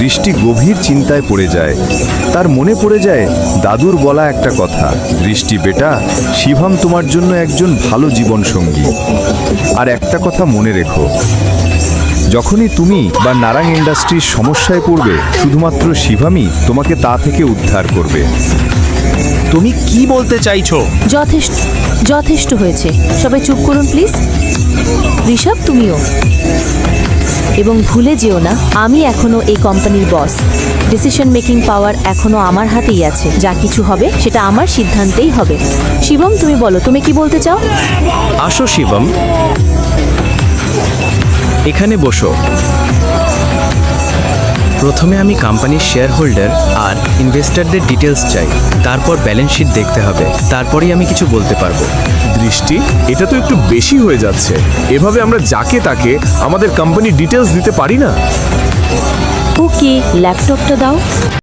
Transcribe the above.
দৃষ্টি গভীর চিন্তায় পড়ে যায়। তার মনে পড়ে যায় দাদুর বলা একটা কথা, দৃষ্টি বেটা, শিবম তোমার জন্য একজন ভালো জীবনসঙ্গী। আর একটা কথা মনে রেখো, যখনই তুমি বা নারাং ইন্ডাস্ট্রির সমস্যায় পড়বে, শুধুমাত্র শিবমই তোমাকে তা থেকে উদ্ধার করবে। তুমি কি বলতে চাইছো? যথেষ্ট যথেষ্ট হয়েছে, সবাই চুপ করুন প্লিজ। ঋষভ, তুমিও। এবং ভুলে যেও না, আমি এখনো এই কোম্পানির বস। ডিসিশন মেকিং পাওয়ার এখনো আমার হাতেই আছে। যা কিছু হবে সেটা আমার সিদ্ধান্তেই হবে। শিবম, তুমি বলো, তুমি কি বলতে চাও? আসো শিবম, এখানে বসো। প্রথমে আমি কোম্পানির শেয়ার হোল্ডার আর ইনভেস্টরদের ডিটেলস চাই, তারপর ব্যালেন্স শিট দেখতে হবে, তারপরেই আমি কিছু বলতে পারবো। দৃষ্টি, এটা তো একটু বেশি হয়ে যাচ্ছে। এভাবে আমরা যাকে তাকে আমাদের কোম্পানির ডিটেলস দিতে পারি না। ওকে, ল্যাপটপটা দাও।